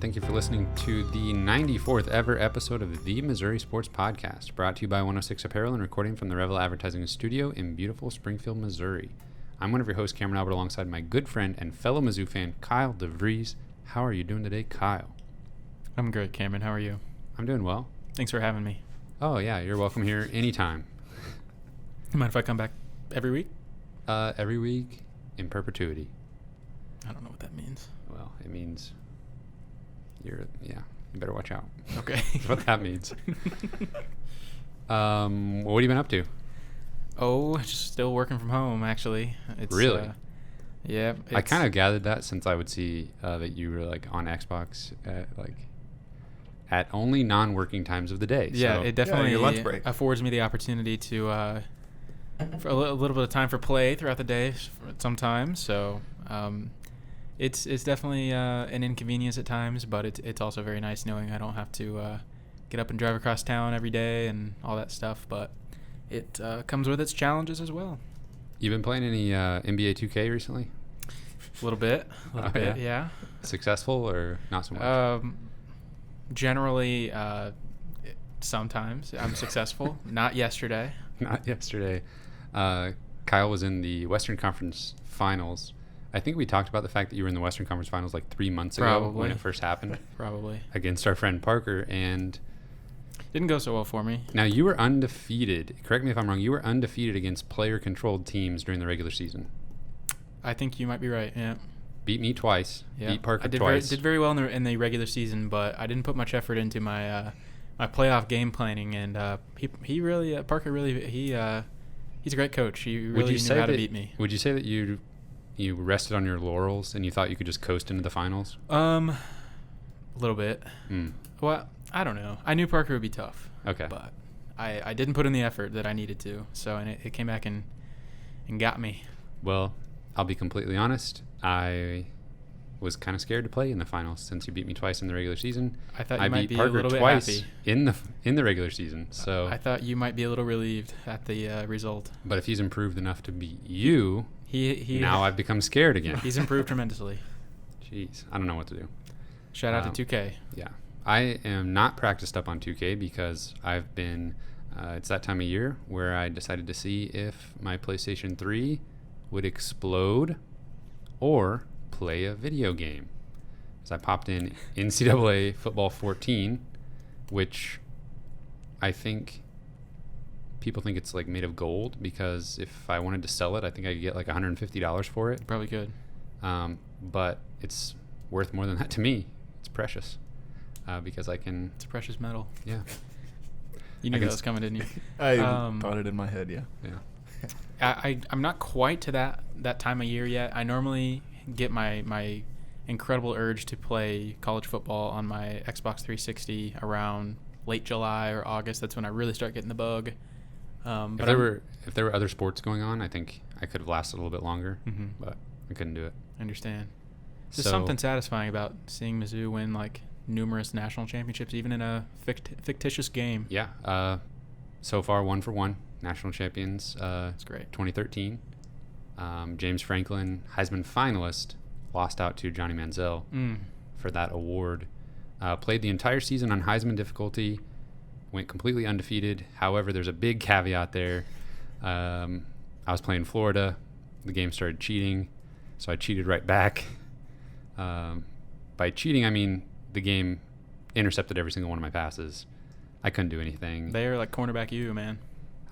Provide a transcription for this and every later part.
Thank you for listening to the 94th ever episode of the Missouri Sports Podcast, brought to you by 106 Apparel and recording from the Revel Advertising Studio in beautiful Springfield, Missouri. I'm one of your hosts, Cameron Albert, alongside my good friend and fellow Mizzou fan, Kyle DeVries. How are you doing today, Kyle? I'm great, Cameron. How are you? I'm doing well. Thanks for having me. Oh, yeah, you're welcome here anytime. You mind if I come back every week? Every week in perpetuity. I don't know what that means. Well, it means you better watch out. Okay. That's what that means. What have you been up to? Oh, just still working from home, actually. Really? Yeah. I kind of gathered that since I would see that you were like on Xbox at only non-working times of the day. Yeah, so. it definitely your lunch break. affords me the opportunity to for a little bit of time for play throughout the day sometimes. So it's definitely an inconvenience at times, but it's also very nice knowing I don't have to get up and drive across town every day and all that stuff. But it comes with its challenges as well. You been playing any NBA 2K recently? A little bit, yeah. Successful or not so much? Generally, sometimes I'm successful. Not yesterday. Not yesterday. Kyle was in the Western Conference Finals. I think we talked about the fact that you were in the Western Conference Finals like 3 months ago when it first happened. Probably. Against our friend Parker, and didn't go so well for me. Now, you were undefeated. Correct me if I'm wrong. You were undefeated against player-controlled teams during the regular season. I think you might be right, yeah. Beat me twice. Yeah. Beat Parker I twice. Did very well in the regular season, but I didn't put much effort into my my playoff game planning, and he really Parker really he's a great coach. He really knew how to beat me. Would you say that you rested on your laurels and you thought you could just coast into the finals? A little bit. Mm. Well, I don't know. I knew Parker would be tough. Okay. But I didn't put in the effort that I needed to. So and it came back and got me. Well, I'll be completely honest. I was kind of scared to play in the finals since you beat me twice in the regular season. I thought I you might beat be Parker a little bit twice happy in the regular season. So I thought you might be a little relieved at the result. But if he's improved enough to beat you, he now I've become scared again. He's improved tremendously. Jeez, I don't know what to do. Shout out to 2K. Yeah. I am not practiced up on 2K because I've been, it's that time of year where I decided to see if my PlayStation 3 would explode or play a video game. So I popped in NCAA Football 14, which I think people think it's like made of gold because if I wanted to sell it, I think I could get like $150 for it. Probably could. But it's worth more than that to me. It's precious. Because I can... It's a precious metal. Yeah. You knew that was coming, didn't you? I thought it in my head, yeah. Yeah. I'm not quite to that time of year yet. I normally get my incredible urge to play college football on my Xbox 360 around late July or August. That's when I really start getting the bug. If there were other sports going on, I think I could have lasted a little bit longer, but I couldn't do it. I understand. There's something satisfying about seeing Mizzou win like numerous national championships, even in a fictitious game. Yeah. So far, 1-for-1 national champions. That's great. 2013. James Franklin, Heisman finalist, lost out to Johnny Manziel for that award. Played the entire season on Heisman difficulty, went completely undefeated. However, there's a big caveat there. I was playing Florida. The game started cheating, so I cheated right back. By cheating, I mean the game intercepted every single one of my passes. I couldn't do anything. They're like cornerback you, man.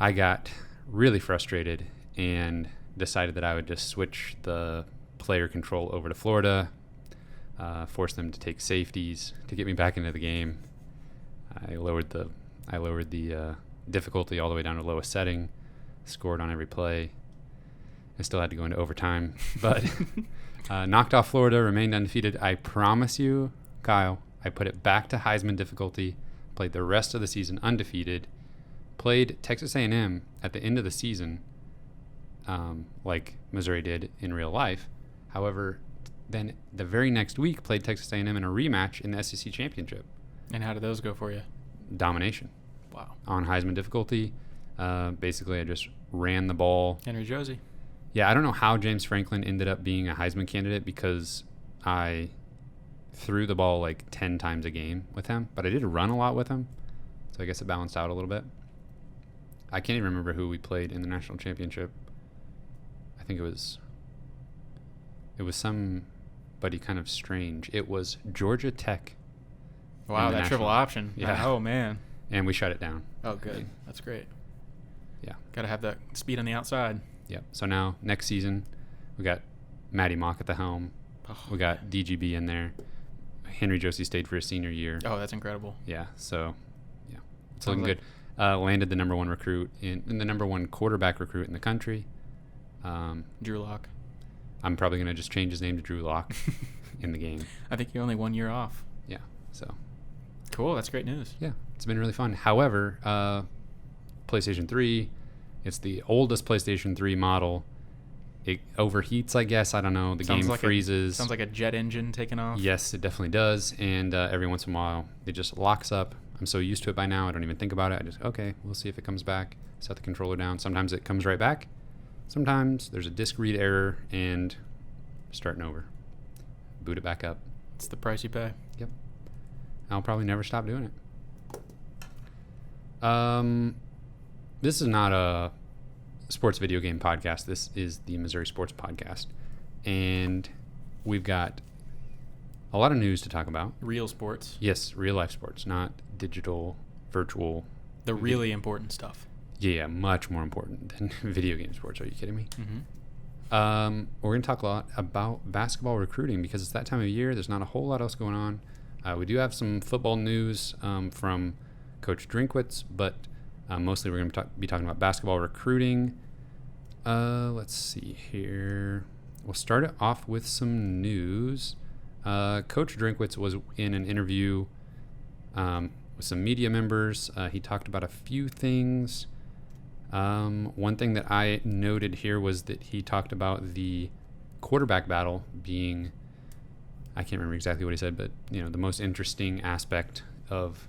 I got really frustrated and decided that I would just switch the player control over to Florida, force them to take safeties to get me back into the game. I lowered the difficulty all the way down to lowest setting, scored on every play. I still had to go into overtime, but knocked off Florida, remained undefeated. I promise you, Kyle, I put it back to Heisman difficulty, played the rest of the season undefeated, played Texas A&M at the end of the season, like Missouri did in real life. However, then the very next week played Texas A&M in a rematch in the SEC championship. And how did those go for you? Domination. Wow. On Heisman difficulty. Basically, I just ran the ball. Henry Josie. Yeah, I don't know how James Franklin ended up being a Heisman candidate because I threw the ball like 10 times a game with him, but I did run a lot with him. So I guess it balanced out a little bit. I can't even remember who we played in the national championship. I think it was somebody kind of strange. It was Georgia Tech. Wow, that triple option. Yeah. Oh, man. And we shut it down. Oh, good. That's great. Yeah. Got to have that speed on the outside. Yeah. So now, next season, we got Matty Mock at the helm. Oh, we got DGB in there. Henry Josie stayed for his senior year. Oh, that's incredible. Yeah. So, yeah. It's Sounds looking like- good. Landed the number one recruit in the number one quarterback recruit in the country. Drew Lock. I'm probably going to just change his name to Drew Lock in the game. I think you're only 1 year off. Yeah. So, Cool. That's great news. yeah, it's been really fun. However, PlayStation 3, it's the oldest PlayStation 3 model. It overheats, I guess. I don't know. The game freezes. Sounds like a jet engine taking off. Yes, it definitely does. And every once in a while, it just locks up. I'm so used to it by now, I don't even think about it. I just, okay, we'll see if it comes back. Set the controller down. Sometimes it comes right back. Sometimes there's a disk read error and starting over. Boot it back up. It's the price you pay. Yep. I'll probably never stop doing it. This is not a sports video game podcast. This is the Missouri Sports Podcast. And we've got a lot of news to talk about. Real sports. Yes, real life sports, not digital, virtual. The really important stuff. Yeah, much more important than video game sports. Are you kidding me? Mm-hmm. We're going to talk a lot about basketball recruiting because it's that time of year. There's not a whole lot else going on. We do have some football news from Coach Drinkwitz, but mostly we're going to be talking about basketball recruiting. Let's see here. We'll start it off with some news. Coach Drinkwitz was in an interview with some media members. He talked about a few things. One thing that I noted here was that he talked about the quarterback battle being, I can't remember exactly what he said, but the most interesting aspect of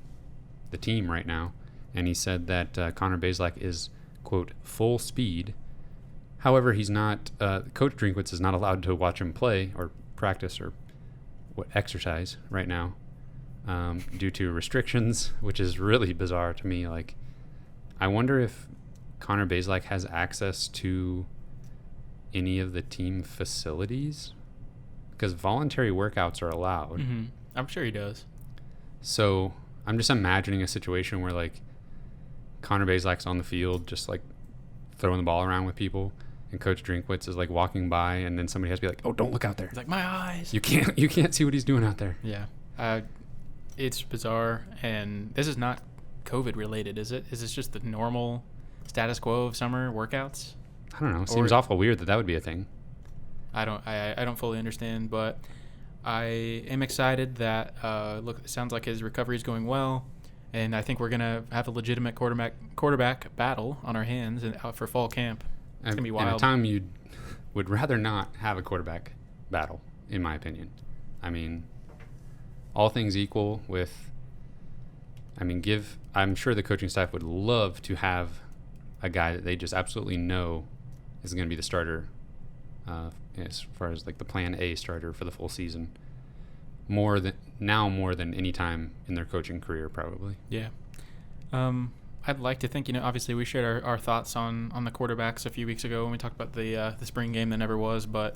the team right now. And he said that Connor Bazelak is, quote, full speed. However, he's not, Coach Drinkwitz is not allowed to watch him play or practice or exercise right now due to restrictions, which is really bizarre to me. Like, I wonder if Connor Bazelak has access to any of the team facilities, because voluntary workouts are allowed. Mm-hmm. I'm sure he does. So I'm just imagining a situation where like Connor Bazelak's on the field just like throwing the ball around with people, and Coach Drinkwitz is like walking by, and then somebody has to be like, "Oh, don't look out there." It's like, my eyes. You can't see what he's doing out there. Yeah. It's bizarre, and this is not COVID related, is it? Is this just the normal status quo of summer workouts? I don't know. It seems awful weird that would be a thing. I don't fully understand, but I am excited that it sounds like his recovery is going well, and I think we're gonna have a legitimate quarterback battle on our hands and out for fall camp. It's gonna be wild. In a time you would rather not have a quarterback battle, in my opinion. I mean, all things equal, I'm sure the coaching staff would love to have a guy that they just absolutely know is going to be the starter, as far as like the plan A starter for the full season, more than any time in their coaching career, probably. Yeah. I'd like to think, obviously we shared our thoughts on the quarterbacks a few weeks ago when we talked about the spring game that never was, but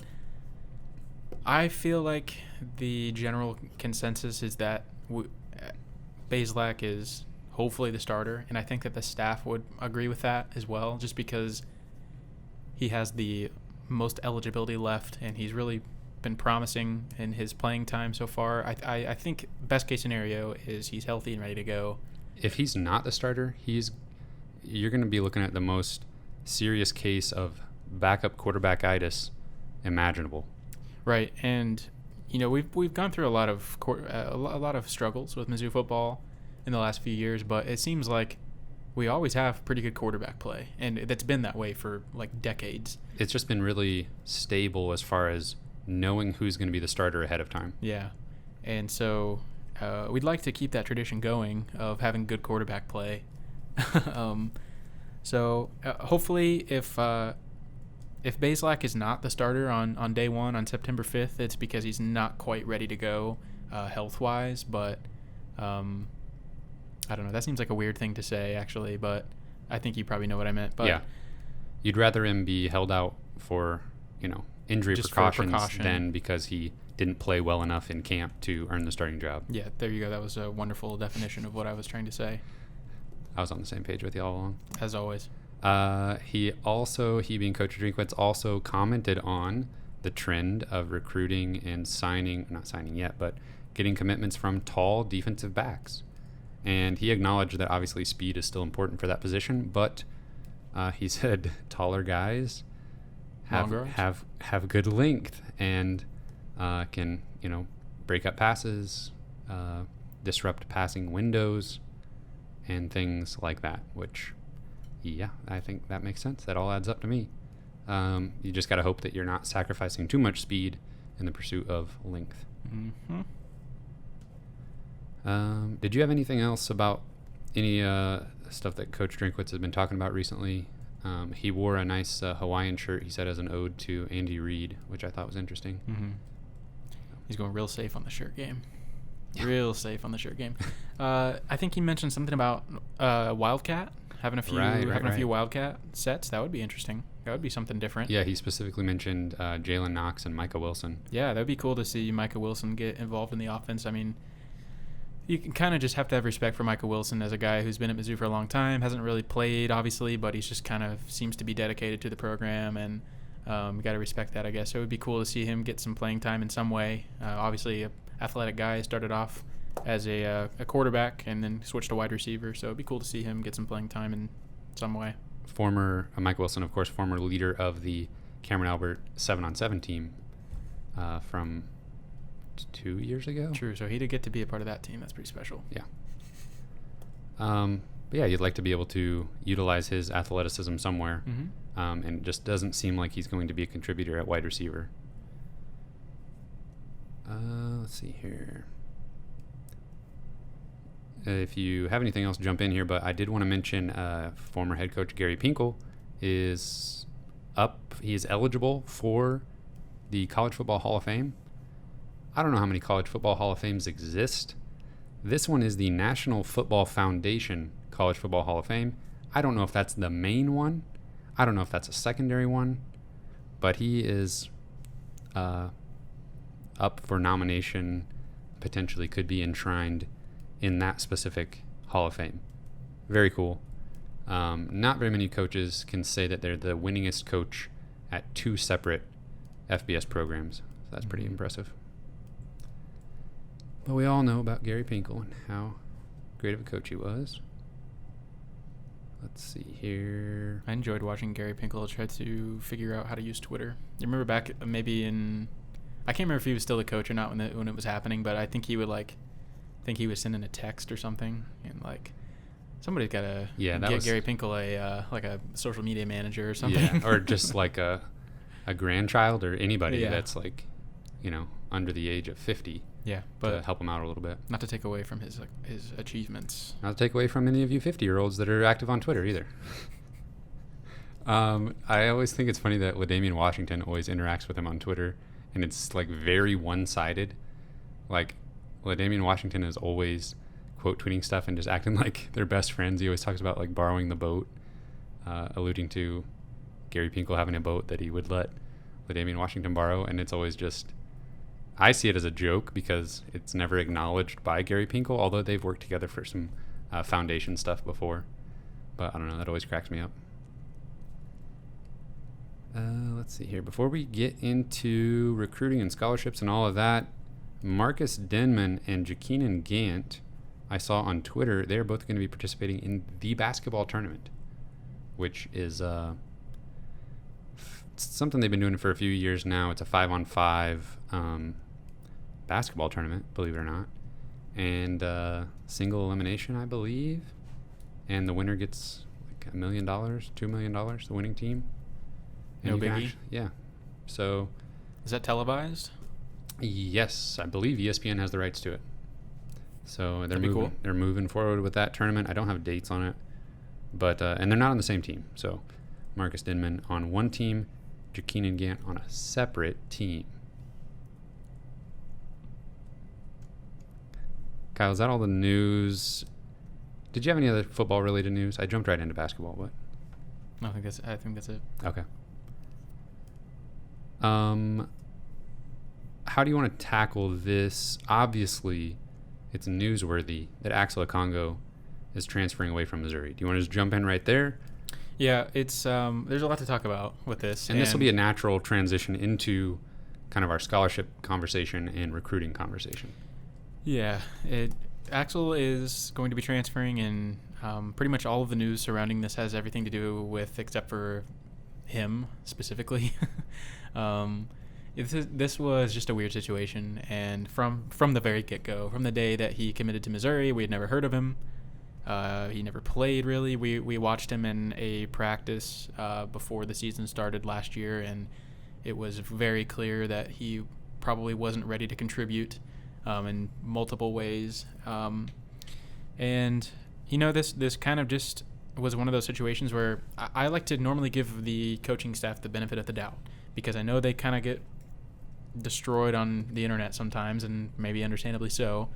I feel like the general consensus is that Bazelak is hopefully the starter, and I think that the staff would agree with that as well, just because he has the most eligibility left, and he's really been promising in his playing time so far. I think best case scenario is he's healthy and ready to go. If he's not the starter, you're going to be looking at the most serious case of backup quarterbackitis imaginable. Right, and we've gone through a lot of struggles with Mizzou football in the last few years, but it seems like we always have pretty good quarterback play, and that's been that way for like decades. It's just been really stable as far as knowing who's going to be the starter ahead of time. Yeah, and so we'd like to keep that tradition going of having good quarterback play. So hopefully if Bazelak is not the starter on day one on September 5th, it's because he's not quite ready to go. health-wise, but I don't know. That seems like a weird thing to say, actually, but I think you probably know what I meant. But yeah. You'd rather him be held out for, injury just for precautions precaution. than because he didn't play well enough in camp to earn the starting job. Yeah, there you go. That was a wonderful definition of what I was trying to say. I was on the same page with you all along. As always. He being Coach Drinkwitz, also commented on the trend of recruiting and not signing yet, but getting commitments from tall defensive backs. And he acknowledged that obviously speed is still important for that position, but he said taller guys have good length and can break up passes, disrupt passing windows, and things like that. Which, yeah, I think that makes sense. That all adds up to me. You just got to hope that you're not sacrificing too much speed in the pursuit of length. Mm-hmm. Did you have anything else about any stuff that Coach Drinkwitz has been talking about recently? He wore a nice Hawaiian shirt, he said, as an ode to Andy Reid, which I thought was interesting. Mm-hmm. He's going real safe on the shirt game. Yeah. Real safe on the shirt game. I think he mentioned something about Wildcat, having a few Wildcat sets. That would be interesting. That would be something different. Yeah, he specifically mentioned Jalen Knox and Micah Wilson. Yeah, that would be cool to see Micah Wilson get involved in the offense. I mean, you can kind of just have to have respect for Micah Wilson as a guy who's been at Mizzou for a long time, hasn't really played, obviously, but he's just kind of seems to be dedicated to the program, and you got to respect that, I guess. So it would be cool to see him get some playing time in some way. Obviously, an athletic guy, started off as a quarterback and then switched to wide receiver, so it would be cool to see him get some playing time in some way. Former Mike Wilson, of course, former leader of the Cameron Albert 7-on-7 team from 2 years ago. True, so he did get to be a part of that team. That's pretty special. Yeah. But yeah, you'd like to be able to utilize his athleticism somewhere, and it just doesn't seem like he's going to be a contributor at wide receiver. Let's see here. If you have anything else, jump in here, but I did want to mention former head coach Gary Pinkel is up. He is eligible for the College Football Hall of Fame. I don't know how many College Football Hall of Fames exist. This one is the National Football Foundation College Football Hall of Fame. I don't know if that's the main one. I don't know if that's a secondary one, but he is up for nomination, potentially could be enshrined in that specific Hall of Fame. Very cool. Not very many coaches can say that they're the winningest coach at 2 separate FBS programs. So that's pretty impressive. But we all know about Gary Pinkel and how great of a coach he was. Let's see here. I enjoyed watching Gary Pinkel try to figure out how to use Twitter. You remember back maybe in, I can't remember if he was still the coach or not when it was happening, but I think he would he was sending a text or something, and somebody's got to get Gary Pinkel a social media manager or something. Yeah, or just like a grandchild or anybody that's under the age of 50. Yeah, but to help him out a little bit. Not to take away from his achievements. Not to take away from any of you 50-year-olds that are active on Twitter either. I always think it's funny that LaDainian Washington always interacts with him on Twitter, and it's very one-sided. LaDainian Washington is always quote tweeting stuff and just acting like they're best friends. He always talks about borrowing the boat, alluding to Gary Pinkel having a boat that he would let LaDainian Washington borrow, and it's always just, I see it as a joke because it's never acknowledged by Gary Pinkel, although they've worked together for some foundation stuff before. But I don't know, that always cracks me up. Let's see here. Before we get into recruiting and scholarships and all of that, Marcus Denman and Jakeenan Gant, I saw on Twitter, they're both going to be participating in the basketball tournament, which is something they've been doing for a few years now. It's a 5-on-5 basketball tournament, believe it or not, and single elimination, I believe, and the winner gets $1 million, $2 million, the winning team. No biggie. Yeah. So. Is that televised? Yes, I believe ESPN has the rights to it. So cool. They're moving forward with that tournament. I don't have dates on it, but and they're not on the same team. So Marcus Denman on one team, Jakeenan Gant on a separate team. Kyle, is that all the news? Did you have any other football-related news? I jumped right into basketball, but I think that's it. okay. How do you want to tackle this? Obviously, it's newsworthy that Axel Okongo is transferring away from Missouri. Do you want to just jump in right there? Yeah, it's there's a lot to talk about with this. And this will be a natural transition into kind of our scholarship conversation and recruiting conversation. Yeah, Axel is going to be transferring, and pretty much all of the news surrounding this has everything to do with, except for him specifically. This was just a weird situation, and from the very get-go, from the day that he committed to Missouri, we had never heard of him. He never played, really. We watched him in a practice before the season started last year, and it was very clear that he probably wasn't ready to contribute in multiple ways. And, this kind of just was one of those situations where I like to normally give the coaching staff the benefit of the doubt, because I know they kind of get destroyed on the internet sometimes, and maybe understandably so.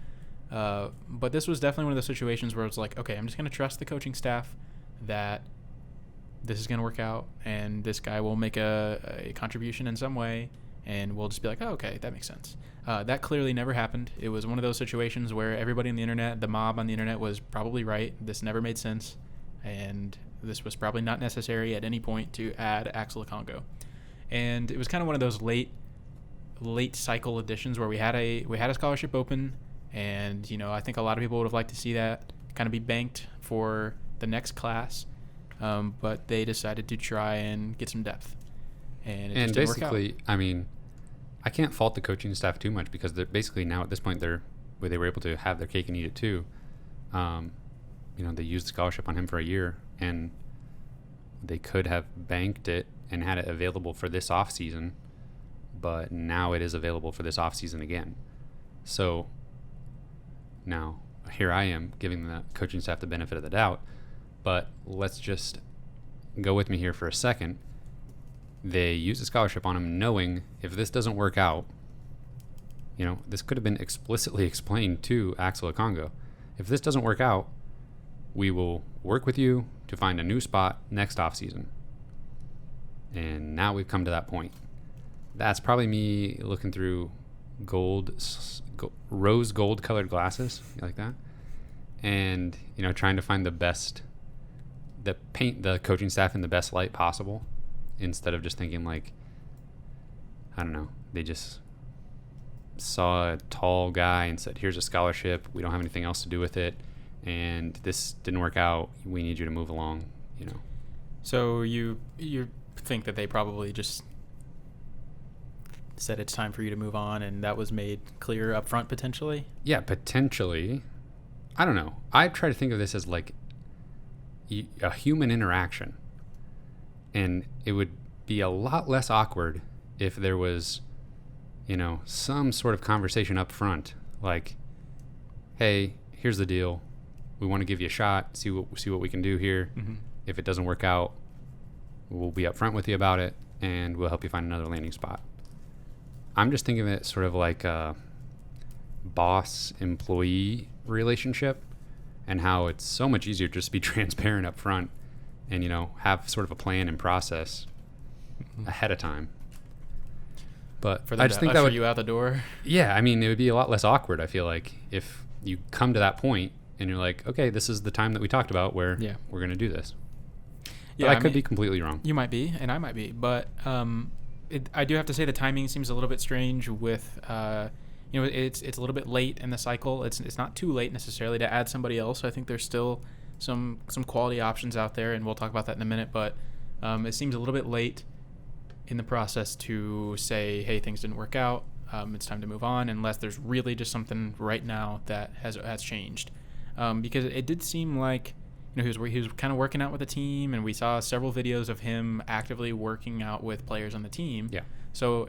But this was definitely one of those situations where it's like, okay, I'm just going to trust the coaching staff that this is going to work out, and this guy will make a contribution in some way, and we'll just be like, oh, okay, that makes sense. That clearly never happened. It was one of those situations where everybody on the internet, the mob on the internet, was probably right. This never made sense, and this was probably not necessary at any point to add Axel Okongo. And it was kind of one of those late cycle additions where we had a scholarship open, and I think a lot of people would have liked to see that kind of be banked for the next class, but they decided to try and get some depth, and it just didn't work out. Basically, I mean, I can't fault the coaching staff too much, because they're basically now at this point they were able to have their cake and eat it too. They used the scholarship on him for a year, and they could have banked it and had it available for this off season, but now it is available for this off season again. So now here I am giving the coaching staff the benefit of the doubt, but let's just go with me here for a second. They used a scholarship on him knowing if this doesn't work out, this could have been explicitly explained to Axel Okongo. If this doesn't work out, we will work with you to find a new spot next offseason. And now we've come to that point. That's probably me looking through rose gold colored glasses, like that, and trying to find paint the coaching staff in the best light possible, instead of just thinking like, I don't know, they just saw a tall guy and said, here's a scholarship, we don't have anything else to do with it, and this didn't work out, we need you to move along. So you think that they probably just said it's time for you to move on, and that was made clear up front potentially? Yeah, potentially. I don't know. I try to think of this as like a human interaction, and it would be a lot less awkward if there was, some sort of conversation up front, like, hey, here's the deal. We want to give you a shot, see what we can do here. Mm-hmm. If it doesn't work out, we'll be up front with you about it, and we'll help you find another landing spot. I'm just thinking of it sort of like a boss-employee relationship, and how it's so much easier just to be transparent up front and, have sort of a plan and process ahead of time. But for them I just think that would you out the door. Yeah, I mean, it would be a lot less awkward, I feel like, if you come to that point and you're like, okay, this is the time that we talked about where we're going to do this. Yeah, but I could be completely wrong. You might be, and I might be, but I do have to say the timing seems a little bit strange with, it's a little bit late in the cycle. It's not too late necessarily to add somebody else. I think there's still some quality options out there, and we'll talk about that in a minute, but it seems a little bit late in the process to say, hey, things didn't work out, it's time to move on, unless there's really just something right now that has changed. Because it did seem like he was kind of working out with the team, and we saw several videos of him actively working out with players on the team. Yeah. So,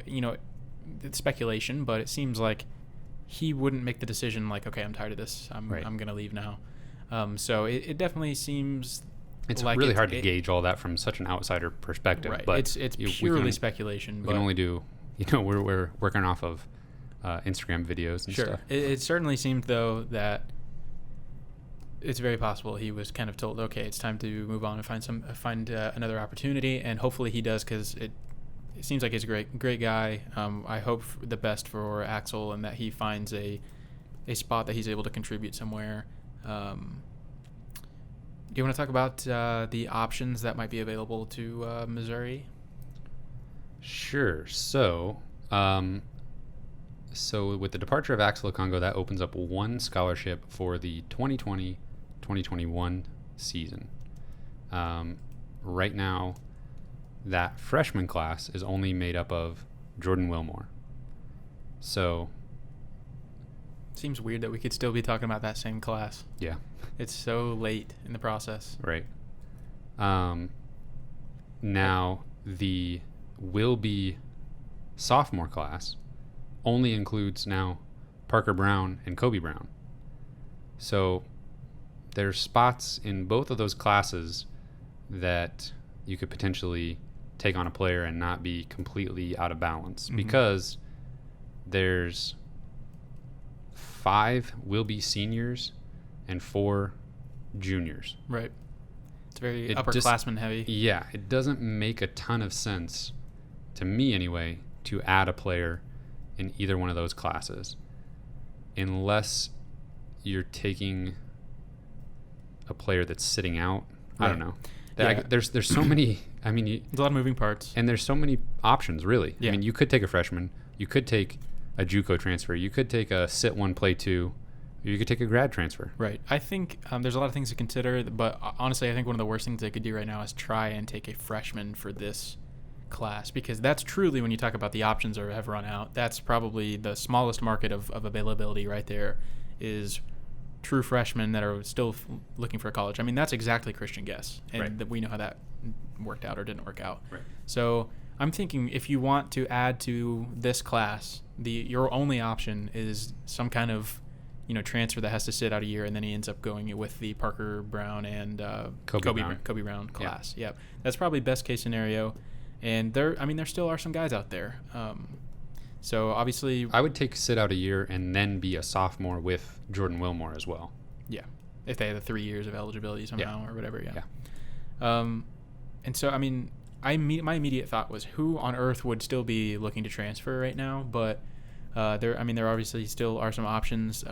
it's speculation, but it seems like he wouldn't make the decision like, okay, I'm tired of this. I'm going to leave now. So it definitely seems it's like really hard to gauge all that from such an outsider perspective. Right. But it's purely speculation. We can only do, we're working off of Instagram videos and Sure. stuff. It certainly seemed, though, that it's very possible he was kind of told, okay, it's time to move on and find another opportunity, and hopefully he does, because it seems like he's a great guy. I hope the best for Axel and that he finds a spot that he's able to contribute somewhere. Do you want to talk about the options that might be available to Missouri? Sure. So with the departure of Axel Okongo, that opens up one scholarship for the 2020-2021 season. Right now, that freshman class is only made up of Jordan Wilmore. So seems weird that we could still be talking about that same class. Yeah. It's so late in the process. Right. Now, the will-be sophomore class only includes now Parker Brown and Kobe Brown. So there's spots in both of those classes that you could potentially take on a player and not be completely out of balance, because there's 5 will-be seniors and 4 juniors. Right. It's very upperclassman heavy. Yeah, it doesn't make a ton of sense, to me anyway, to add a player in either one of those classes, unless you're taking a player that's sitting out. I don't know. There's so many. I mean, there's a lot of moving parts, and there's so many options, really. Yeah. I mean, you could take a freshman, you could take a JUCO transfer, you could take a sit one, play two, or you could take a grad transfer. Right. I think there's a lot of things to consider, but honestly, I think one of the worst things they could do right now is try and take a freshman for this class, because that's truly, when you talk about the options that have run out, that's probably the smallest market of availability right there, is true freshmen that are still looking for a college. I mean, that's exactly Christian Guess, and that we know how that worked out or didn't work out. Right. So I'm thinking, if you want to add to this class, your only option is some kind of transfer that has to sit out a year, and then he ends up going with the Parker Brown and Kobe Brown class. Yeah. Yep. That's probably best case scenario. And there still are some guys out there. So obviously, I would take sit out a year and then be a sophomore with Jordan Wilmore as well. Yeah, if they have the 3 years of eligibility somehow or whatever. Yeah. And so my immediate thought was, who on earth would still be looking to transfer right now? But there obviously still are some options.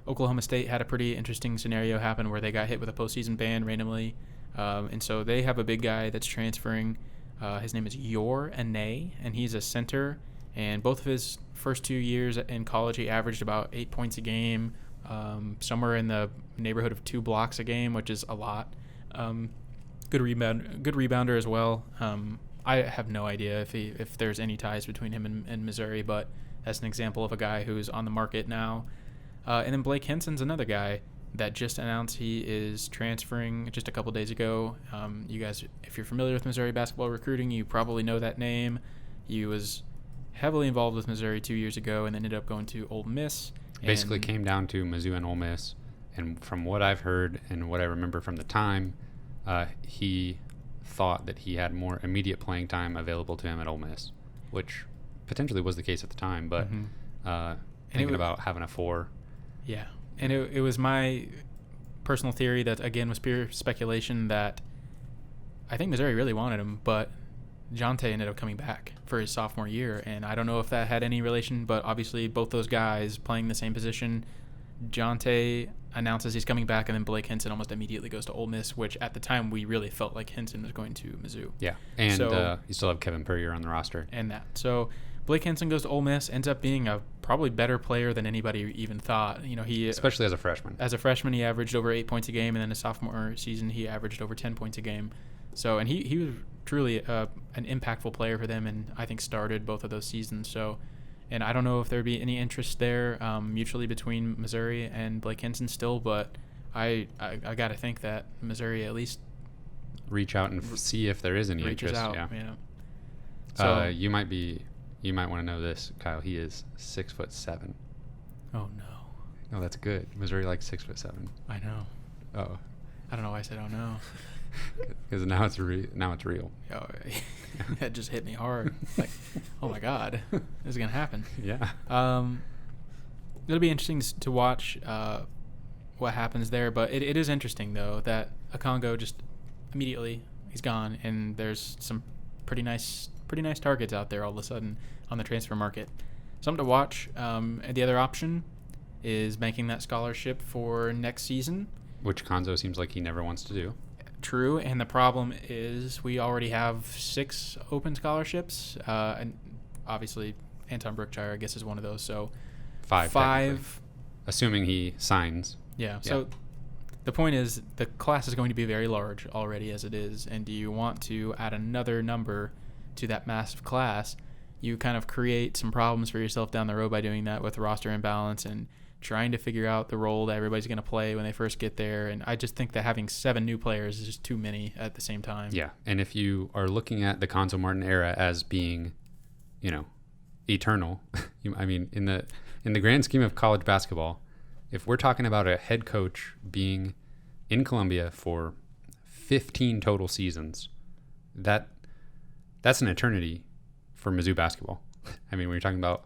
Oklahoma State had a pretty interesting scenario happen where they got hit with a postseason ban randomly, and so they have a big guy that's transferring. His name is Yor Anay, and he's a center. And both of his first 2 years in college, he averaged about 8 points a game, somewhere in the neighborhood of 2 blocks a game, which is a lot. Good rebounder as well. I have no idea if there's any ties between him and Missouri, but that's an example of a guy who's on the market now. And then Blake Henson's another guy that just announced he is transferring just a couple days ago. You guys, if you're familiar with Missouri basketball recruiting, you probably know that name. He was heavily involved with Missouri 2 years ago and ended up going to Ole Miss. Basically came down to Mizzou and Ole Miss. And from what I've heard and what I remember from the time, he thought that he had more immediate playing time available to him at Ole Miss, which potentially was the case at the time. But thinking about having a 4. Yeah. And it was my personal theory that, again, was pure speculation, that I think Missouri really wanted him, but Jonte ended up coming back for his sophomore year. And I don't know if that had any relation, but obviously both those guys playing the same position. Jonte announces he's coming back, and then Blake Henson almost immediately goes to Ole Miss, which at the time we really felt like Henson was going to Mizzou. Yeah, and so, you still have Kevin Purrier on the roster. And that. So Blake Henson goes to Ole Miss, ends up being a probably better player than anybody even thought. He especially as a freshman. As a freshman, he averaged over 8 points a game, and then his sophomore season, he averaged over 10 points a game. So, and he was truly an impactful player for them, and I think started both of those seasons. So, and I don't know if there'd be any interest there mutually between Missouri and Blake Henson still, but I got to think that Missouri at least reach out and see if there is any interest. Out, yeah. So you might want to know this, Kyle. He is 6'7". Oh no. No, that's good. Missouri likes 6'7". I know. Oh. I don't know why I said oh no. Because now it's real. Oh. That just hit me hard. Like, oh my God, this is gonna happen. Yeah. It'll be interesting to watch what happens there, but it is interesting though that Akongo just immediately he's gone, and there's some pretty nice targets out there all of a sudden on the transfer market. Something to watch. And the other option is banking that scholarship for next season, Which Konzo seems like he never wants to do. True, and the problem is we already have 6 open scholarships, and obviously Anton Brookshire, I guess, is one of those. So 5. technically. Assuming he signs. Yeah. So the point is the class is going to be very large already as it is, and do you want to add another number to that massive class? You kind of create some problems for yourself down the road by doing that with roster imbalance and trying to figure out the role that everybody's going to play when they first get there. And I just think that having 7 new players is just too many at the same time. Yeah. And if you are looking at the Konzo Martin era as being, eternal, I mean, in the grand scheme of college basketball, if we're talking about a head coach being in Columbia for 15 total seasons, that's an eternity for Mizzou basketball. I mean, when you're talking about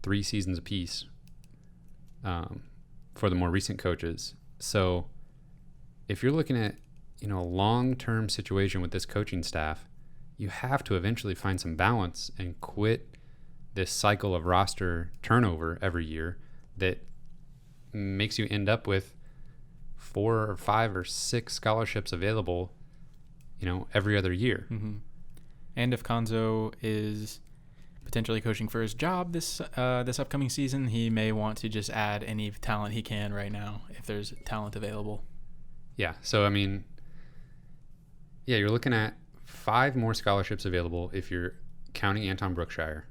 3 seasons apiece, for the more recent coaches. So if you're looking at, a long-term situation with this coaching staff, you have to eventually find some balance and quit this cycle of roster turnover every year that makes you end up with 4 or 5 or 6 scholarships available, every other year. Mm-hmm. And if Konzo is potentially coaching for his job this upcoming season, he may want to just add any talent he can right now if there's talent available. Yeah. So, I mean, you're looking at 5 more scholarships available if you're counting Anton Brookshire.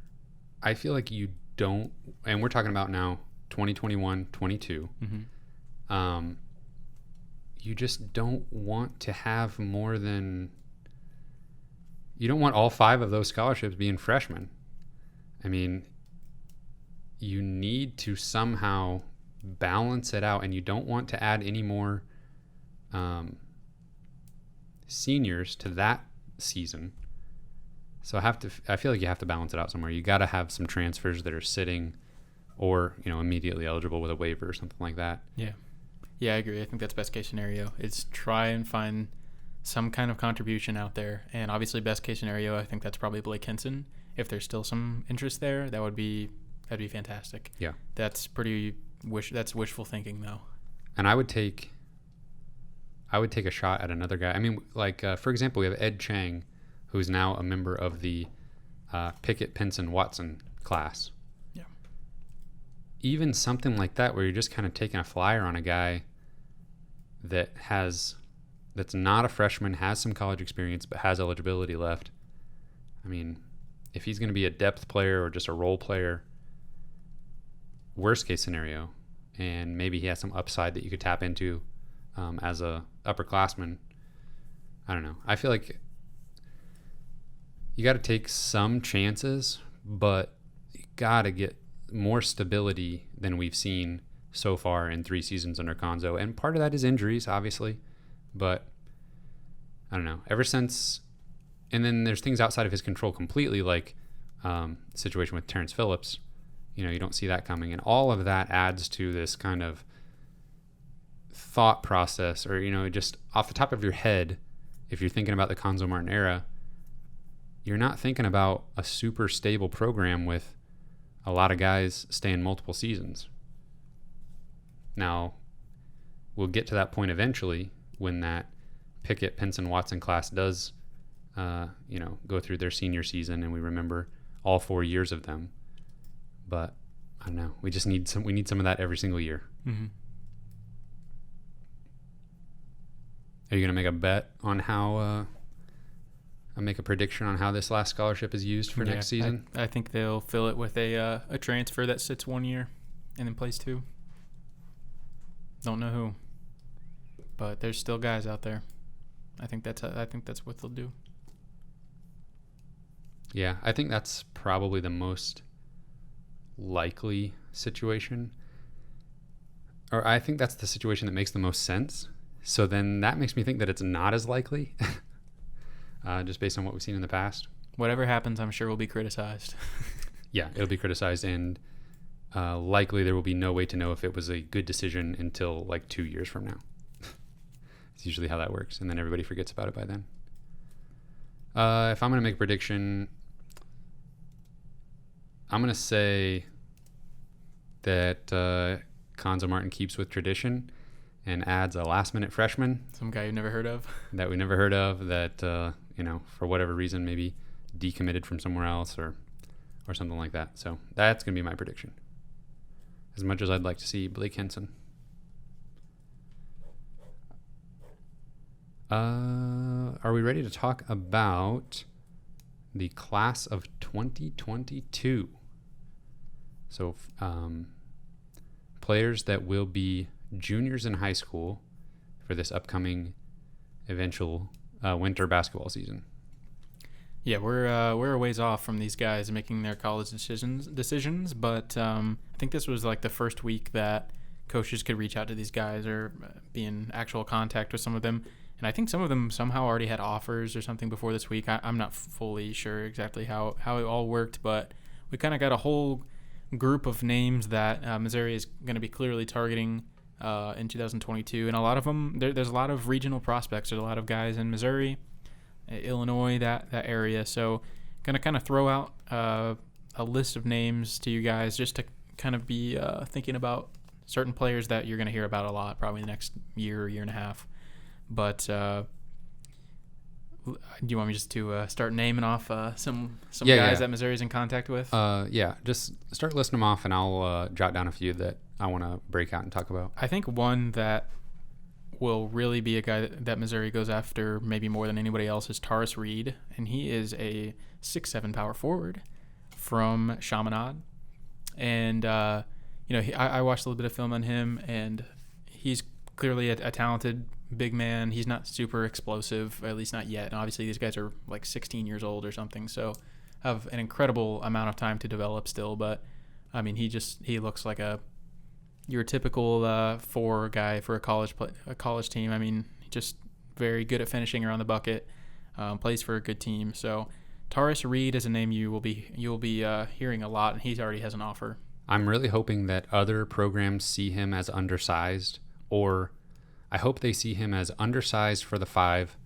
I feel like you don't, and we're talking about now 2021, 22. Mm-hmm. You just don't want to have more than, you don't want all 5 of those scholarships being freshmen. I mean, you need to somehow balance it out, and you don't want to add any more seniors to that season. So I feel like you have to balance it out somewhere. You got to have some transfers that are sitting or, immediately eligible with a waiver or something like that. Yeah. Yeah, I agree. I think that's best case scenario. It's try and find some kind of contribution out there. And obviously best case scenario, I think that's probably Blake Henson. If there's still some interest there, that'd be fantastic. Yeah. That's that's wishful thinking though. And I would take a shot at another guy. I mean, like, for example, we have Ed Chang, who's now a member of the Pickett, Pinson, Watson class. Yeah. Even something like that where you're just kind of taking a flyer on a guy that's not a freshman, has some college experience, but has eligibility left. I mean, if he's going to be a depth player or just a role player, worst case scenario, and maybe he has some upside that you could tap into as a upperclassman, I don't know. I feel like you got to take some chances, but you got to get more stability than we've seen so far in 3 seasons under Konzo. And part of that is injuries, obviously, but I don't know. Ever since, and then there's things outside of his control completely, like situation with Terrence Phillips. You don't see that coming, and all of that adds to this kind of thought process, or just off the top of your head, if you're thinking about the Konzo Martin era, you're not thinking about a super stable program with a lot of guys staying multiple seasons. Now, we'll get to that point eventually when that Pickett, Pinson, Watson class does, go through their senior season, and we remember all 4 years of them. But I don't know. We need some of that every single year. Mm-hmm. Are you going to make a bet on how? Make a prediction on how this last scholarship is used for next season? I think they'll fill it with a transfer that sits 1 year and then plays 2. Don't know who, but there's still guys out there. I think that's what they'll do. Yeah, I think that's probably the most likely situation, or I think that's the situation that makes the most sense. So then that makes me think that it's not as likely. just based on what we've seen in the past. Whatever happens, I'm sure will be criticized. Yeah, it'll be criticized, and likely there will be no way to know if it was a good decision until like 2 years from now. It's usually how that works, and then everybody forgets about it by then. If I'm going to make a prediction, I'm going to say that Konzo Martin keeps with tradition and adds a last-minute freshman. Some guy you've never heard of. That we never heard of, that, for whatever reason, maybe decommitted from somewhere else or something like that. So that's going to be my prediction. As much as I'd like to see Blake Henson. Are we ready to talk about the class of 2022? So players that will be juniors in high school for this upcoming eventual winter basketball season. Yeah, we're a ways off from these guys making their college decisions, but I think this was like the first week that coaches could reach out to these guys or be in actual contact with some of them. And I think some of them somehow already had offers or something before this week. I'm not fully sure exactly how it all worked, but we kind of got a whole group of names that Missouri is going to be clearly targeting in 2022. And a lot of them, there's a lot of regional prospects. There's a lot of guys in Missouri, Illinois, that area. So going to kind of throw out a list of names to you guys just to kind of be thinking about certain players that you're going to hear about a lot probably the next year and a half. But do you want me just to start naming off some guys that Missouri's in contact with? Just start listing them off, and I'll jot down a few that I want to break out and talk about. I think one that will really be a guy that Missouri goes after maybe more than anybody else is Taurus Reed, and he is a 6'7" power forward from Chaminade. And I watched a little bit of film on him, and he's clearly a talented big man. He's not super explosive, at least not yet. And obviously these guys are like 16 years old or something, so have an incredible amount of time to develop still. But I mean, he looks like your typical 4 guy for a college team. I mean, just very good at finishing around the bucket. Plays for a good team. So Taurus Reed is a name you'll be hearing a lot, and he already has an offer. I'm really hoping that other programs see him as undersized, or I hope they see him as undersized for the 5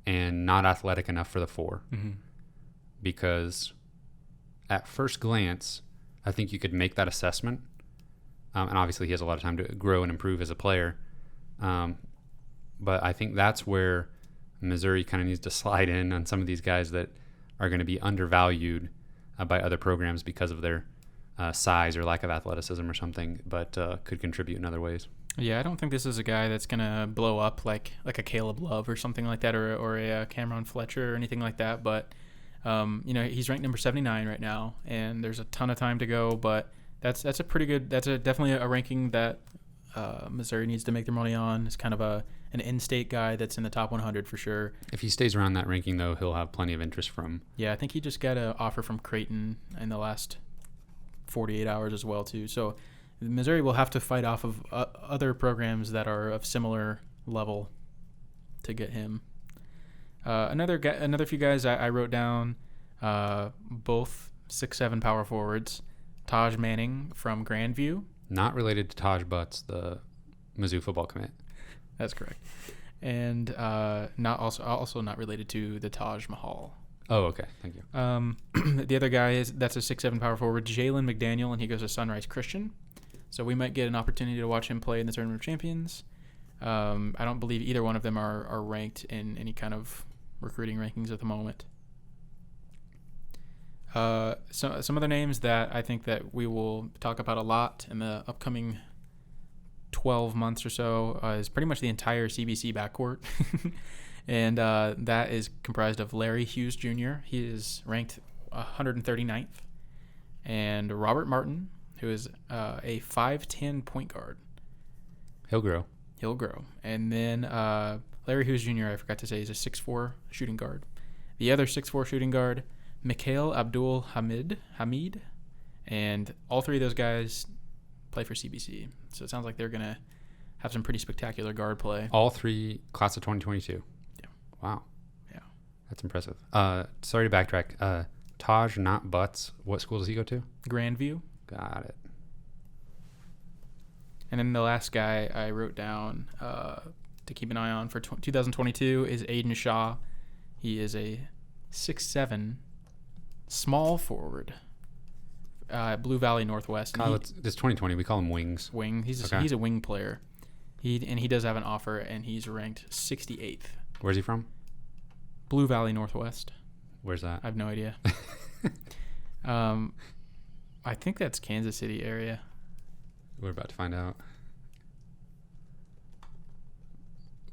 and not athletic enough for the 4. Mm-hmm. Because at first glance, I think you could make that assessment. And obviously he has a lot of time to grow and improve as a player. But I think that's where Missouri kind of needs to slide in on some of these guys that are going to be undervalued by other programs because of their size or lack of athleticism or something, but could contribute in other ways. Yeah, I don't think this is a guy that's going to blow up like a Caleb Love or something like that, or a Cameron Fletcher or anything like that. But, he's ranked number 79 right now, and there's a ton of time to go. But that's a pretty good – definitely a ranking that Missouri needs to make their money on. It's kind of an in-state guy that's in the top 100 for sure. If he stays around that ranking, though, he'll have plenty of interest from – Yeah, I think he just got an offer from Creighton in the last 48 hours as well, too. So – Missouri will have to fight off of other programs that are of similar level to get him. Another few guys I wrote down, both 6'7" power forwards. Taj Manning from Grandview. Not related to Taj Butts, the Mizzou football commit. That's correct. And also not related to the Taj Mahal. Oh, okay. Thank you. The other guy that's a 6'7" power forward, Jalen McDaniel, and he goes to Sunrise Christian. So we might get an opportunity to watch him play in the Tournament of Champions. I don't believe either one of them are ranked in any kind of recruiting rankings at the moment. So some other names that I think that we will talk about a lot in the upcoming 12 months or so is pretty much the entire CBC backcourt. And that is comprised of Larry Hughes Jr. He is ranked 139th. And Robert Martin, who is a 5'10" point guard. He'll grow. And then Larry Hughes Jr., I forgot to say, is a 6'4" shooting guard. The other 6'4" shooting guard, Mikhail Abdul Hamid. And all three of those guys play for CBC. So it sounds like they're going to have some pretty spectacular guard play. All 3 class of 2022. Yeah. Wow. Yeah. That's impressive. Sorry to backtrack. Taj, not Butts. What school does he go to? Grandview. Got it. And then the last guy I wrote down to keep an eye on for 2022 is Aiden Shaw. He is a 6'7" small forward at Blue Valley Northwest. Kyle, it's 2020. We call him wings. Wing. He's a wing player. He does have an offer, and he's ranked 68th. Where's he from? Blue Valley Northwest. Where's that? I have no idea. I think that's Kansas City area. We're about to find out.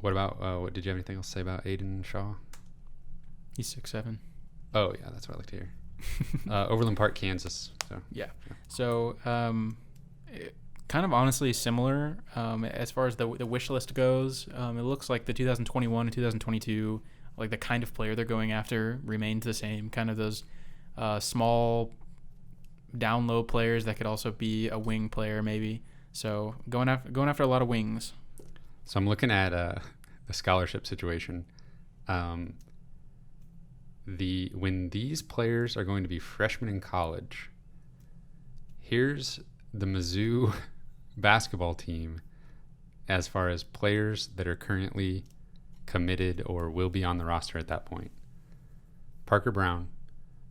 What about, what did you have anything else to say about Aiden Shaw? He's 6'7". Oh, yeah, that's what I like to hear. Overland Park, Kansas. So Yeah. So, kind of honestly similar as far as the wish list goes. It looks like the 2021 and 2022, like the kind of player they're going after remains the same. Kind of those small down low players that could also be a wing player maybe. So going after a lot of wings. So I'm looking at the scholarship situation. When these players are going to be freshmen in college, here's the Mizzou basketball team as far as players that are currently committed or will be on the roster at that point. Parker Brown,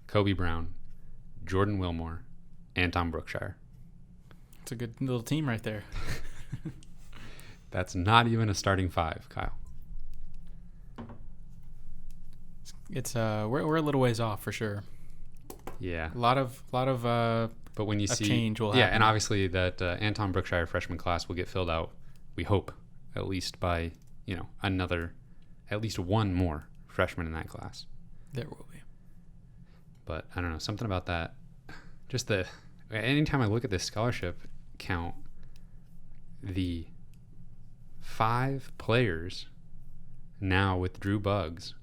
Kobe Brown, Jordan Wilmore, Anton Brookshire. It's a good little team right there. That's not even a starting five, Kyle. It's we're a little ways off for sure. Yeah. A lot of But when you see change will happen. Yeah, and obviously that Anton Brookshire freshman class will get filled out, we hope, at least by, at least one more freshman in that class. There will be. But I don't know, something about that. Just anytime I look at this scholarship count, the 5 players now with Drew Buggs,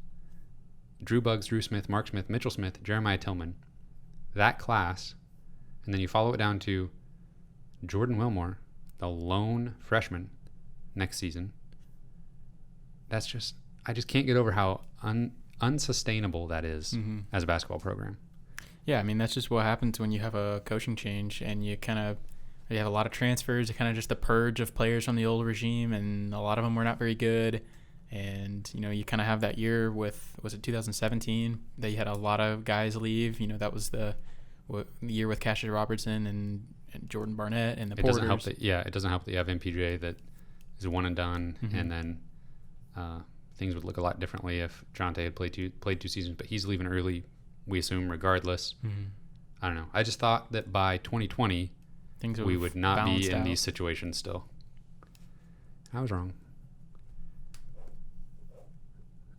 Drew Smith, Mark Smith, Mitchell Smith, Jeremiah Tillman, that class, and then you follow it down to Jordan Wilmore, the lone freshman next season. That's just, I just can't get over how unsustainable that is as a basketball program. Yeah, I mean, that's just what happens when you have a coaching change and you have a lot of transfers, kind of just the purge of players from the old regime, and a lot of them were not very good. And, you kind of have that year was it 2017 that you had a lot of guys leave. That was the year with Cassius Robertson and Jordan Barnett and the Porters. It doesn't help that you have MPJ that is one and done, and then things would look a lot differently if Jonte had played two seasons, but he's leaving early, we assume, regardless. I don't know. I just thought that by 2020, we would not be in these situations still. I was wrong.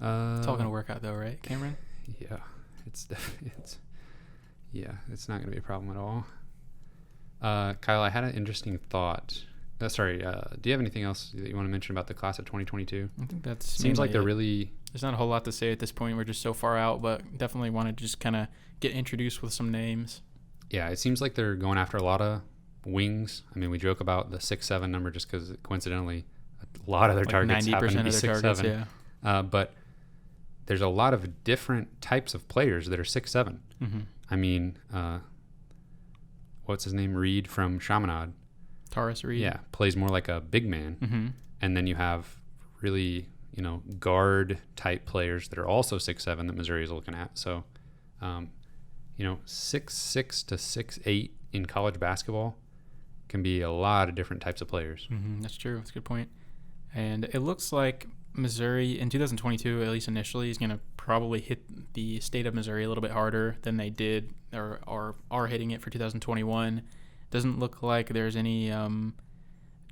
It's all going to work out though, right, Cameron? Yeah, it's not going to be a problem at all. Kyle, I had an interesting thought. Do you have anything else that you want to mention about the class of 2022? I think that seems like they're really. There's not a whole lot to say at this point. We're just so far out, but definitely want to just kind of get introduced with some names. Yeah, it seems like they're going after a lot of wings. I mean, we joke about the 6'7" number just because coincidentally a lot of their targets happen to be 6'7". But there's a lot of different types of players that are 6'7". I mean, what's his name? Reed from Chaminade. Taurus Reed. Yeah, plays more like a big man. And then you have really, guard type players that are also 6'7" that Missouri is looking at. So, 6'6" to 6'8" in college basketball can be a lot of different types of players. That's true. That's a good point. And it looks like Missouri in 2022, at least initially, is going to probably hit the state of Missouri a little bit harder than they did or are hitting it for 2021. Doesn't look like there's any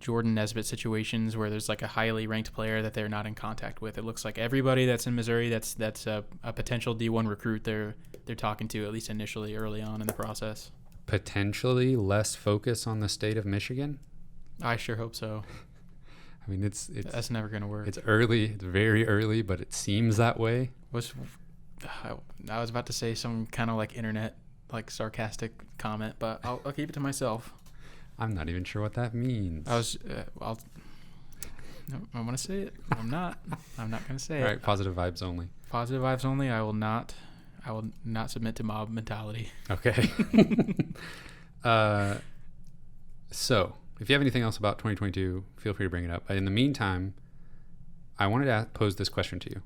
Jordan Nesbitt situations where there's like a highly ranked player that they're not in contact with. It looks like everybody that's in Missouri that's a potential D1 recruit they're talking to, at least initially, early on in the process. Potentially less focus on the state of Michigan? I sure hope so. I mean, it's that's never going to work. It's early. It's very early, but it seems that way. I was about to say some kind of like internet, like sarcastic comment, but I'll keep it to myself. I'm not even sure what that means. I want to say it. I'm not going to say it. All right, positive vibes only. Positive vibes only. I will not submit to mob mentality. Okay. So, if you have anything else about 2022, feel free to bring it up. But in the meantime, I wanted to pose this question to you.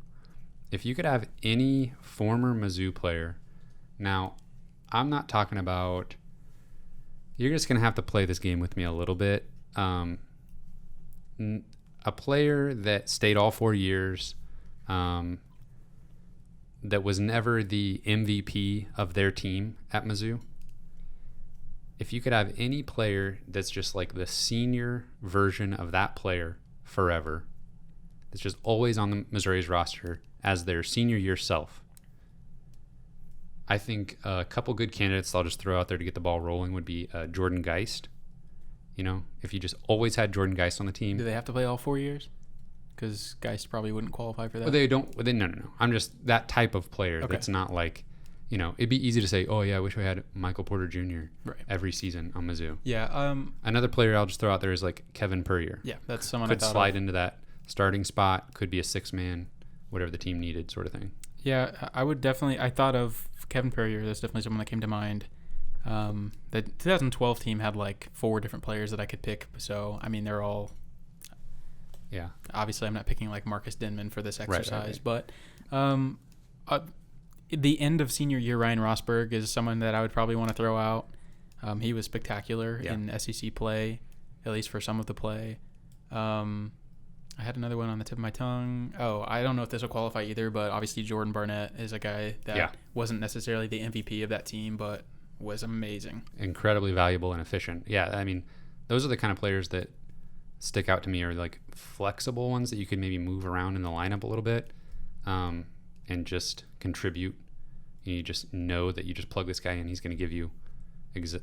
If you could have any former Mizzou player, now, I'm not talking about, you're just going to have to play this game with me a little bit. A player that stayed all 4 years, that was never the MVP of their team at Mizzou. If you could have any player that's just like the senior version of that player forever, that's just always on the Missouri's roster as their senior year self, I think a couple good candidates I'll just throw out there to get the ball rolling would be Jordan Geist. You know, if you just always had Jordan Geist on the team. Do they have to play all 4 years? Because Geist probably wouldn't qualify for that. Well, they don't. No. I'm just that type of player that's not like, you know, it'd be easy to say, oh, yeah, I wish we had Michael Porter Jr. every season on Mizzou. Yeah. Another player I'll just throw out there is like Kevin Puryear. Yeah, that's someone could slide into that starting spot, could be a 6-man, whatever the team needed sort of thing. Yeah, I would definitely. I thought of Kevin Puryear. That's definitely someone that came to mind. The 2012 team had like 4 different players that I could pick. So, I mean, they're all. Yeah. Obviously, I'm not picking like Marcus Denman for this exercise, right. But the end of senior year, Ryan Rosberg is someone that I would probably want to throw out. He was spectacular in SEC play, at least for some of the play. I had another one on the tip of my tongue. Oh, I don't know if this will qualify either, but obviously Jordan Barnett is a guy that wasn't necessarily the MVP of that team, but was amazing. Incredibly valuable and efficient. Yeah, I mean, those are the kind of players that stick out to me, are like flexible ones that you could maybe move around in the lineup a little bit and just contribute. You just know that you just plug this guy in, he's going to give you,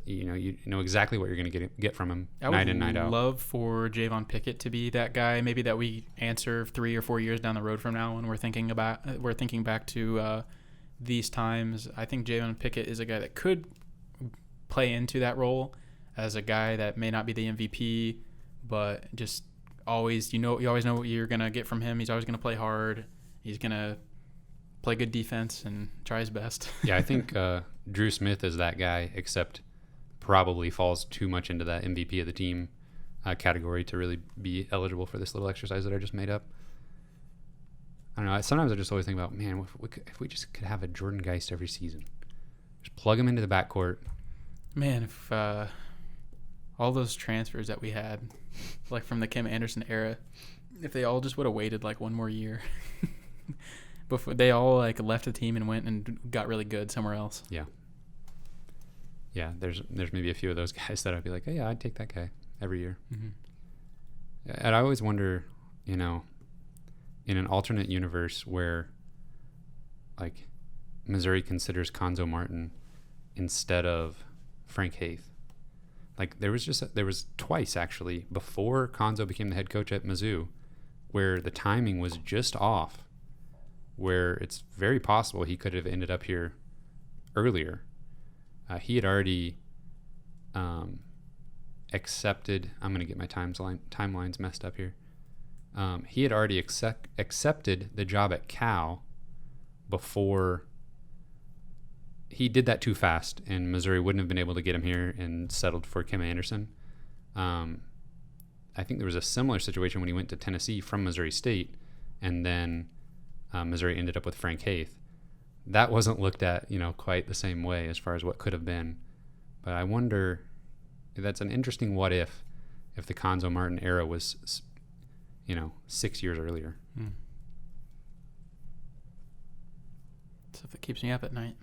you know exactly what you're going to get from him night in, night out. I would love for Javon Pickett to be that guy, maybe that we answer 3 or 4 years down the road from now when we're thinking back to these times. I think Javon Pickett is a guy that could play into that role as a guy that may not be the MVP, but just always, you always know what you're going to get from him. He's always going to play hard. He's going to play good defense and try his best. Yeah, I think Drew Smith is that guy, except probably falls too much into that MVP of the team category to really be eligible for this little exercise that I just made up. I don't know. Sometimes I just always think about, man, if we just could have a Jordan Geist every season. Just plug him into the backcourt. Man, if all those transfers that we had, like from the Kim Anderson era, if they all just would have waited like one more year before they all like left the team and went and got really good somewhere else. Yeah. Yeah, there's maybe a few of those guys that I'd be like, hey, yeah, I'd take that guy every year. Mm-hmm. And I always wonder, in an alternate universe where like Missouri considers Konzo Martin instead of Frank Haith. Like there was twice actually before Konzo became the head coach at Mizzou where the timing was just off, where it's very possible he could have ended up here earlier. He had already accepted. I'm going to get my timelines messed up here. He had already accepted the job at Cal before. He did that too fast, and Missouri wouldn't have been able to get him here and settled for Kim Anderson. I think there was a similar situation when he went to Tennessee from Missouri State, and then Missouri ended up with Frank Haith. That wasn't looked at, quite the same way as far as what could have been. But I wonder, that's an interesting what if the Konzo Martin era was, 6 years earlier. Stuff that keeps me up at night.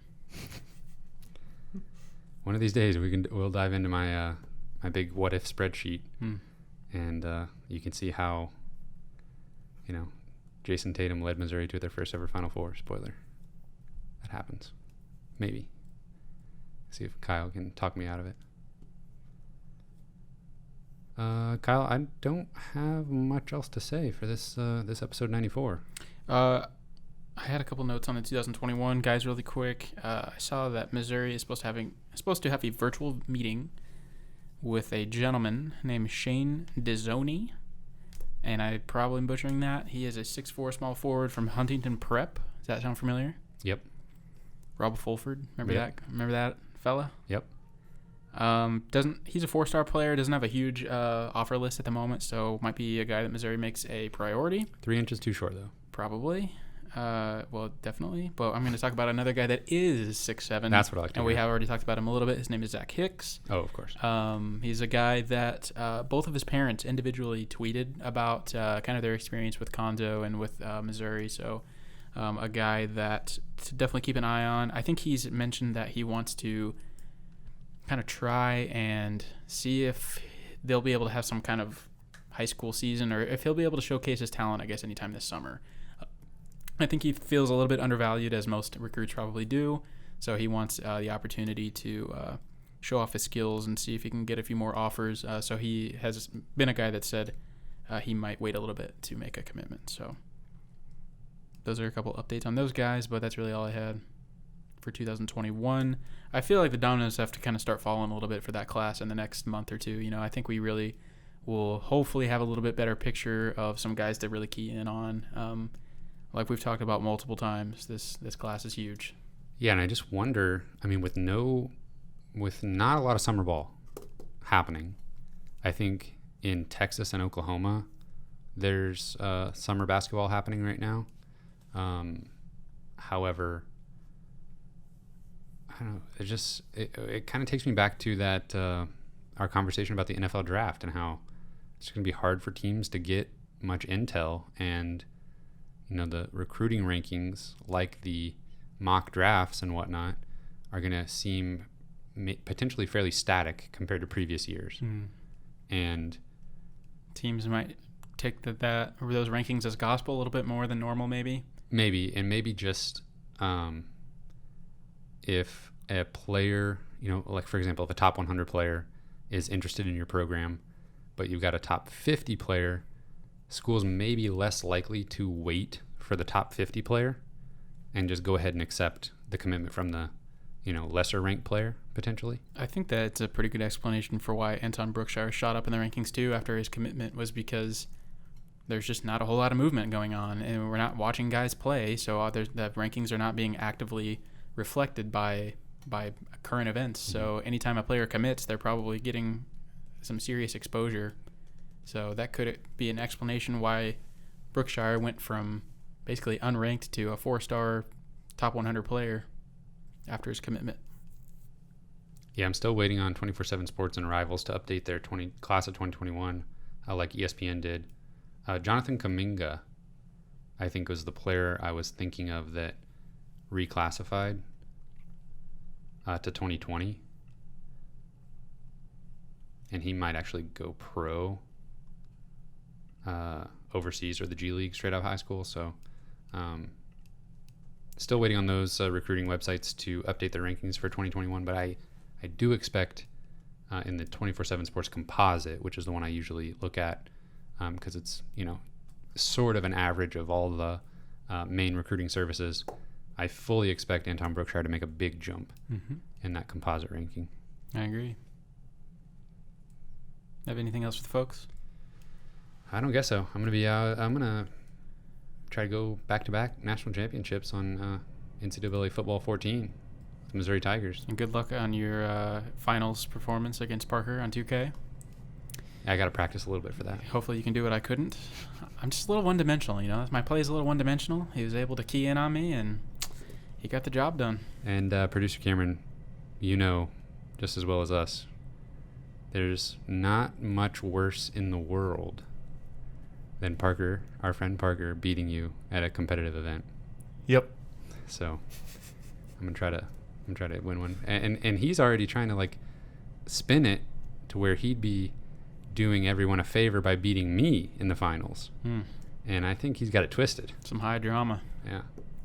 One of these days we'll dive into my my big what if spreadsheet, and you can see how Jason Tatum led Missouri to their first ever Final Four. Spoiler. That happens. Maybe. See if Kyle can talk me out of it. Kyle, I don't have much else to say for this episode 94. I had a couple notes on the 2021 guys really quick. I saw that Missouri is supposed to have a virtual meeting with a gentleman named Shane Dizzoni, and I probably am butchering that. He is a 6'4" small forward from Huntington Prep. Does that sound familiar? Yep. Rob Fulford. Remember Yep. that? Remember that fella? Yep. He's a 4-star player, doesn't have a huge offer list at the moment, so might be a guy that Missouri makes a priority. 3 inches too short, though. Probably. Well, definitely. But I'm going to talk about another guy that is 6'7". That's what I like to And we hear. have already talked about him a little bit. His name is Zach Hicks. Oh, of course. He's a guy that both of his parents individually tweeted about kind of their experience with Konzo and with Missouri. So a guy that to definitely keep an eye on. I think he's mentioned that he wants to kind of try and see if they'll be able to have some kind of high school season, or if he'll be able to showcase his talent, I guess, anytime this summer. I think he feels a little bit undervalued, as most recruits probably do. So he wants the opportunity to show off his skills and see if he can get a few more offers. So he has been a guy that said he might wait a little bit to make a commitment. So those are a couple updates on those guys, but that's really all I had for 2021. I feel like the dominoes have to kind of start falling a little bit for that class in the next month or two. You know, I think we really will hopefully have a little bit better picture of some guys to really key in on. Like we've talked about multiple times, this class is huge. Yeah, and I just wonder, I mean, with not a lot of summer ball happening, I think in Texas and Oklahoma, there's summer basketball happening right now. However, I don't know, it kind of takes me back to that our conversation about the NFL draft and how it's going to be hard for teams to get much intel, and you know, the recruiting rankings, like the mock drafts and whatnot, are going to seem potentially fairly static compared to previous years. And teams might take those rankings as gospel a little bit more than normal, maybe. Maybe just if a player, you know, like for example, if a top 100 player is interested in your program, but you've got a top 50 player, schools may be less likely to wait for the top 50 player and just go ahead and accept the commitment from the, you know, lesser ranked player potentially. I think that's a pretty good explanation for why Anton Brookshire shot up in the rankings too after his commitment, was because there's just not a whole lot of movement going on, and we're not watching guys play, so the rankings are not being actively reflected by current events. Mm-hmm. So anytime a player commits, they're probably getting some serious exposure. So that could be an explanation why Brookshire went from basically unranked to a 4-star top 100 player after his commitment. Yeah, I'm still waiting on 24/7 Sports and Rivals to update their class of 2021, like ESPN did. Jonathan Kuminga, I think, was the player I was thinking of that reclassified to 2020. And he might actually go pro overseas or the G League straight out of high school. So still waiting on those recruiting websites to update their rankings for 2021. But I do expect in the 24/7 Sports Composite, which is the one I usually look at, because it's, you know, sort of an average of all the main recruiting services, I fully expect Anton Brookshire to make a big jump in that composite ranking. I agree. Have anything else for the folks? I don't guess so. I'm gonna try to go back-to-back national championships on NCAA football 14 with the Missouri Tigers. And good luck on your finals performance against Parker on 2K. I got to practice a little bit for that. Hopefully you can do what I couldn't. I'm just a little one-dimensional, you know. My play is a little one-dimensional. He was able to key in on me, and he got the job done. And producer Cameron, you know just as well as us, there's not much worse in the world than Parker, our friend Parker, beating you at a competitive event. Yep. So I'm gonna try to win one, and he's already trying to like spin it to where he'd be doing everyone a favor by beating me in the finals. And I think he's got it twisted. Some high drama. Yeah.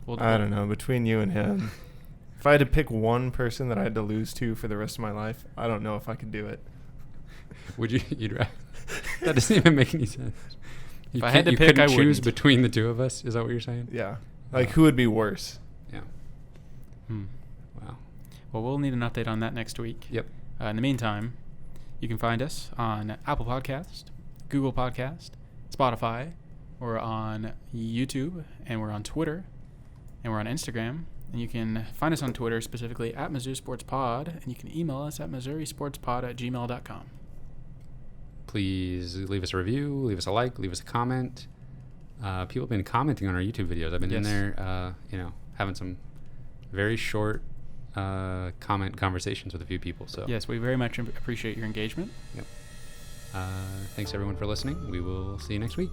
I don't know. Between you and him, if I had to pick one person that I had to lose to for the rest of my life, I don't know if I could do it. Would you? You'd rather? That doesn't even make any sense. If I had to pick, I would choose between the two of us. Is that what you're saying? Yeah. Like, who would be worse? Yeah. Wow. Well, we'll need an update on that next week. Yep. In the meantime, you can find us on Apple Podcast, Google Podcast, Spotify. We're on YouTube, and we're on Twitter. And we're on Instagram. And you can find us on Twitter, specifically at Mizzou Sports Pod. And you can email us at MissouriSportsPod@gmail.com. Please leave us a review, leave us a like, leave us a comment. People have been commenting on our YouTube videos. I've been in there, having some very short comment conversations with a few people. So yes, we very much appreciate your engagement. Yep. Thanks everyone for listening. We will see you next week.